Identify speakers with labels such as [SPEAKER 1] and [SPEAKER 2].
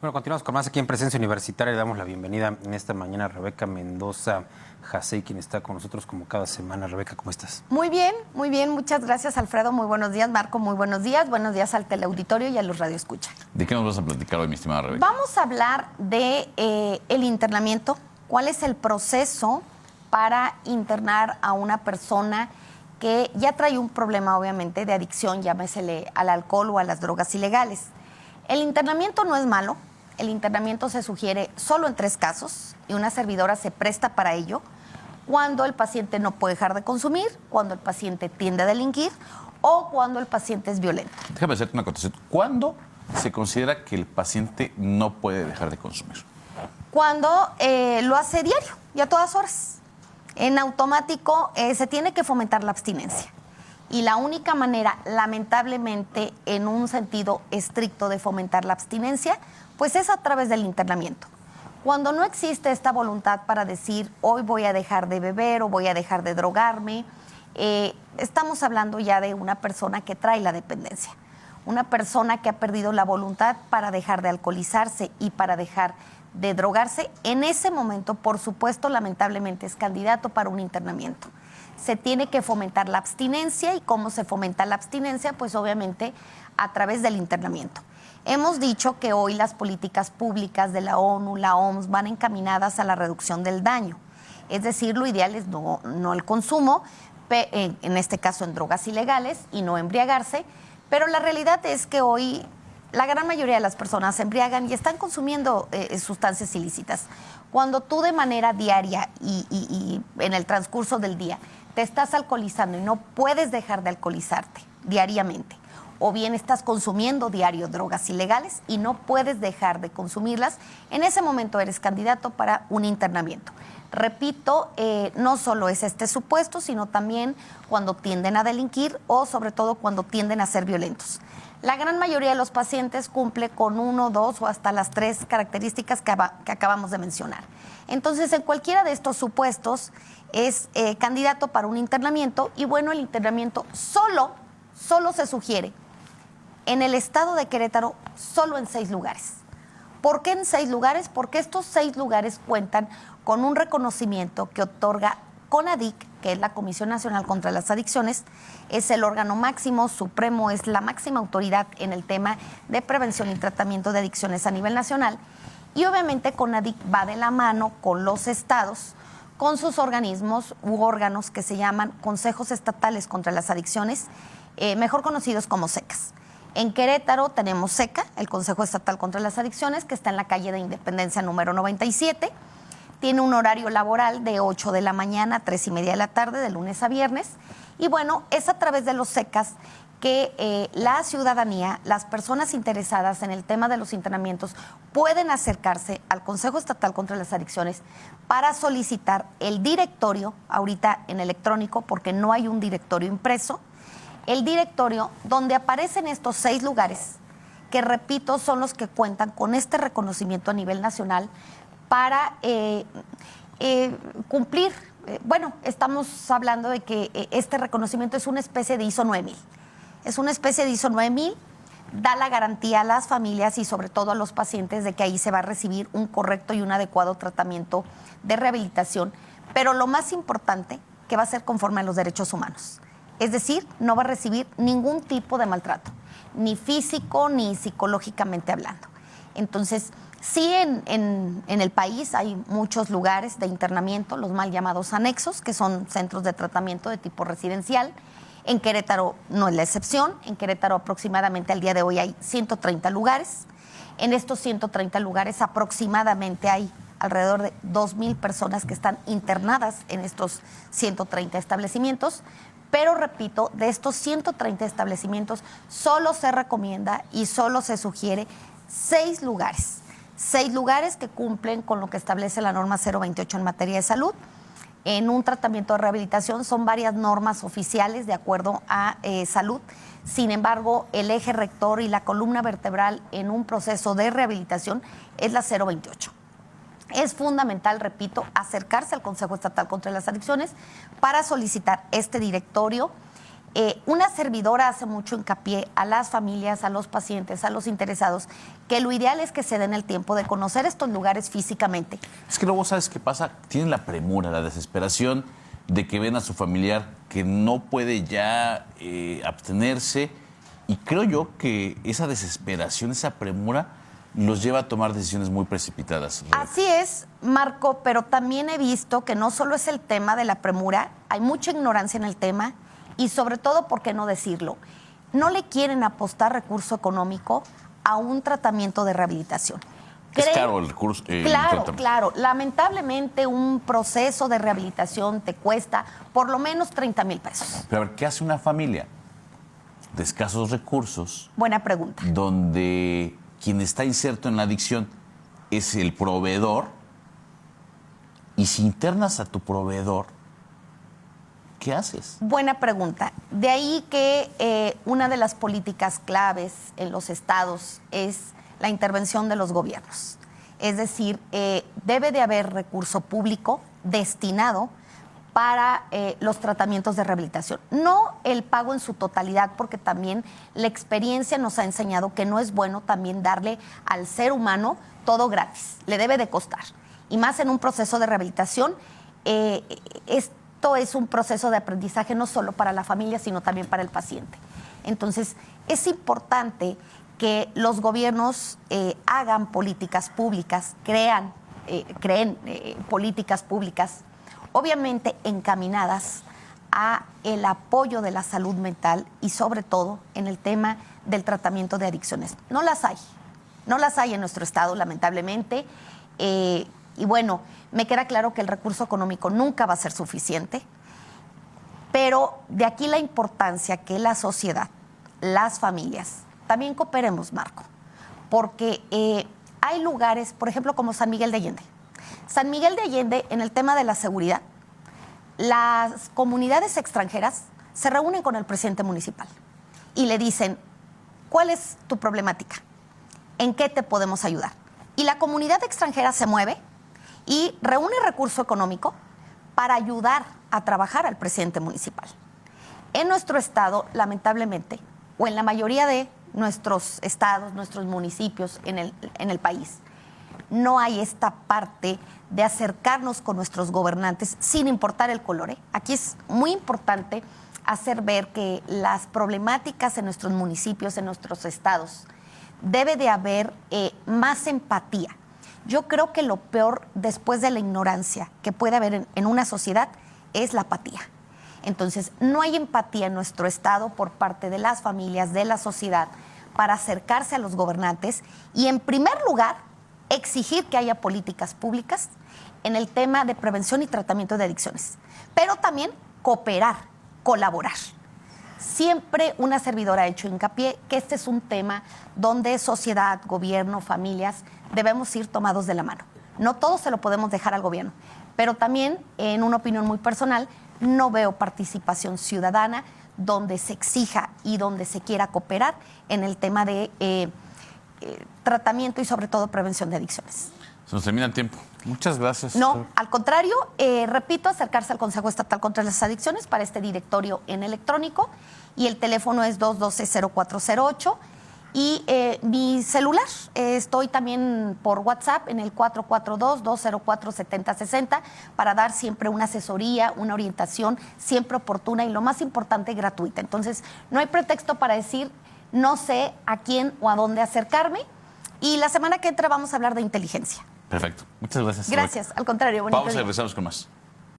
[SPEAKER 1] Bueno, continuamos con más aquí en Presencia Universitaria. Le damos la bienvenida en esta mañana a Rebeca Mendoza Jacey, quien está con nosotros como cada semana. Rebeca, ¿cómo estás?
[SPEAKER 2] Muy bien. Muchas gracias, Alfredo. Muy buenos días, Marco. Muy buenos días. Buenos días al teleauditorio y a los radioescucha.
[SPEAKER 3] ¿De qué nos vas a platicar hoy, mi estimada Rebeca?
[SPEAKER 2] Vamos a hablar de el internamiento. ¿Cuál es el proceso para internar a una persona que ya trae un problema, obviamente, de adicción, llámesele al alcohol o a las drogas ilegales? El internamiento no es malo. El internamiento se sugiere solo en 3 casos y una servidora se presta para ello: cuando el paciente no puede dejar de consumir, cuando el paciente tiende a delinquir o cuando el paciente es violento.
[SPEAKER 3] Déjame hacerte una acotación. ¿Cuándo se considera que el paciente no puede dejar de consumir?
[SPEAKER 2] Cuando lo hace diario y a todas horas. En automático se tiene que fomentar la abstinencia. Y la única manera, lamentablemente, en un sentido estricto de fomentar la abstinencia, pues es a través del internamiento. Cuando no existe esta voluntad para decir, hoy voy a dejar de beber o voy a dejar de drogarme, estamos hablando ya de una persona que trae la dependencia. Una persona que ha perdido la voluntad para dejar de alcoholizarse y para dejar de drogarse, en ese momento, por supuesto, lamentablemente, es candidato para un internamiento. Se tiene que fomentar la abstinencia. ¿Y cómo se fomenta la abstinencia? Pues obviamente a través del internamiento. Hemos dicho que hoy las políticas públicas de la ONU, la OMS, van encaminadas a la reducción del daño. Es decir, lo ideal es no el consumo, en este caso en drogas ilegales, y no embriagarse, pero la realidad es que hoy la gran mayoría de las personas se embriagan y están consumiendo sustancias ilícitas. Cuando tú de manera diaria y en el transcurso del día te estás alcoholizando y no puedes dejar de alcoholizarte diariamente, o bien estás consumiendo diario drogas ilegales y no puedes dejar de consumirlas, en ese momento eres candidato para un internamiento. Repito, no solo es este supuesto, sino también cuando tienden a delinquir o sobre todo cuando tienden a ser violentos. La gran mayoría de los pacientes cumple con 1, 2 o hasta las 3 características que acabamos de mencionar. Entonces, en cualquiera de estos supuestos es candidato para un internamiento. Y bueno, el internamiento solo se sugiere en el estado de Querétaro, solo en 6 lugares. ¿Por qué en 6 lugares? Porque estos 6 lugares cuentan con un reconocimiento que otorga CONADIC, que es la Comisión Nacional contra las Adicciones. Es el órgano máximo, supremo, es la máxima autoridad en el tema de prevención y tratamiento de adicciones a nivel nacional. Y obviamente CONADIC va de la mano con los estados, con sus organismos u órganos que se llaman Consejos Estatales contra las Adicciones, mejor conocidos como SECAS. En Querétaro tenemos SECA, el Consejo Estatal contra las Adicciones, que está en la calle de Independencia número 97. Tiene un horario laboral de 8 de la mañana a 3:30 de la tarde, de lunes a viernes. Y bueno, es a través de los SECAS que la ciudadanía, las personas interesadas en el tema de los internamientos, pueden acercarse al Consejo Estatal contra las Adicciones para solicitar el directorio, ahorita en electrónico, porque no hay un directorio impreso, el directorio donde aparecen estos 6 lugares, que repito, son los que cuentan con este reconocimiento a nivel nacional para cumplir. Bueno, estamos hablando de que este reconocimiento es una especie de ISO 9000. Es una especie de ISO 9000, da la garantía a las familias y sobre todo a los pacientes de que ahí se va a recibir un correcto y un adecuado tratamiento de rehabilitación, pero lo más importante, que va a ser conforme a los derechos humanos. Es decir, no va a recibir ningún tipo de maltrato, ni físico ni psicológicamente hablando. Entonces, sí, en el país hay muchos lugares de internamiento, los mal llamados anexos, que son centros de tratamiento de tipo residencial. En Querétaro no es la excepción. En Querétaro aproximadamente al día de hoy hay 130 lugares. En estos 130 lugares aproximadamente hay alrededor de 2,000 personas que están internadas en estos 130 establecimientos. Pero repito, de estos 130 establecimientos solo se recomienda y solo se sugiere 6 lugares. 6 lugares que cumplen con lo que establece la norma 028 en materia de salud. En un tratamiento de rehabilitación son varias normas oficiales de acuerdo a salud. Sin embargo, el eje rector y la columna vertebral en un proceso de rehabilitación es la 028. Es fundamental, repito, acercarse al Consejo Estatal contra las Adicciones para solicitar este directorio. Una servidora hace mucho hincapié a las familias, a los pacientes, a los interesados, que lo ideal es que se den el tiempo de conocer estos lugares físicamente.
[SPEAKER 3] Es que luego, ¿sabes qué pasa? Tienen la premura, la desesperación de que ven a su familiar que no puede ya abstenerse. Y creo yo que esa desesperación, esa premura, los lleva a tomar decisiones muy precipitadas.
[SPEAKER 2] Así es, Marco, pero también he visto que no solo es el tema de la premura, hay mucha ignorancia en el tema y sobre todo, ¿por qué no decirlo? No le quieren apostar recurso económico a un tratamiento de rehabilitación.
[SPEAKER 3] Es caro el recurso.
[SPEAKER 2] Claro. Lamentablemente un proceso de rehabilitación te cuesta por lo menos 30,000 pesos.
[SPEAKER 3] Pero a ver, ¿qué hace una familia de escasos recursos?
[SPEAKER 2] Buena pregunta.
[SPEAKER 3] Donde quien está inserto en la adicción es el proveedor, y si internas a tu proveedor, ¿qué haces?
[SPEAKER 2] Buena pregunta. De ahí que una de las políticas claves en los estados es la intervención de los gobiernos. Es decir, debe de haber recurso público destinado para los tratamientos de rehabilitación. No el pago en su totalidad, porque también la experiencia nos ha enseñado que no es bueno también darle al ser humano todo gratis. Le debe de costar. Y más en un proceso de rehabilitación, esto es un proceso de aprendizaje no solo para la familia, sino también para el paciente. Entonces, es importante que los gobiernos hagan políticas públicas, creen políticas públicas, obviamente encaminadas a el apoyo de la salud mental y sobre todo en el tema del tratamiento de adicciones. No las hay en nuestro estado, lamentablemente, y bueno, me queda claro que el recurso económico nunca va a ser suficiente, pero de aquí la importancia que la sociedad, las familias, también cooperemos, Marco, porque hay lugares, por ejemplo, como San Miguel de Allende. San Miguel de Allende, en el tema de la seguridad, las comunidades extranjeras se reúnen con el presidente municipal y le dicen, ¿cuál es tu problemática? ¿En qué te podemos ayudar? Y la comunidad extranjera se mueve y reúne recurso económico para ayudar a trabajar al presidente municipal. En nuestro estado, lamentablemente, o en la mayoría de nuestros estados, nuestros municipios en el país, no hay esta parte de acercarnos con nuestros gobernantes sin importar el color. Aquí es muy importante hacer ver que las problemáticas en nuestros municipios, en nuestros estados, debe de haber más empatía. Yo creo que lo peor después de la ignorancia que puede haber en una sociedad es la apatía. Entonces, no hay empatía en nuestro estado por parte de las familias, de la sociedad, para acercarse a los gobernantes y, en primer lugar, exigir que haya políticas públicas en el tema de prevención y tratamiento de adicciones, pero también cooperar, colaborar. Siempre una servidora ha hecho hincapié que este es un tema donde sociedad, gobierno, familias debemos ir tomados de la mano. No todo se lo podemos dejar al gobierno, pero también, en una opinión muy personal, no veo participación ciudadana donde se exija y donde se quiera cooperar en el tema de tratamiento y sobre todo prevención de adicciones.
[SPEAKER 3] Se nos termina el tiempo. Muchas gracias.
[SPEAKER 2] No, al contrario, repito, acercarse al Consejo Estatal contra las Adicciones para este directorio en electrónico y el teléfono es 212-0408 y mi celular, estoy también por WhatsApp en el 442-204-7060 para dar siempre una asesoría, una orientación siempre oportuna y lo más importante, gratuita. Entonces, no hay pretexto para decir no sé a quién o a dónde acercarme y la semana que entra vamos a hablar de inteligencia.
[SPEAKER 3] Perfecto. Muchas gracias.
[SPEAKER 2] Gracias, al contrario. Bonito
[SPEAKER 3] Pausa y
[SPEAKER 2] día.
[SPEAKER 3] regresamos con más.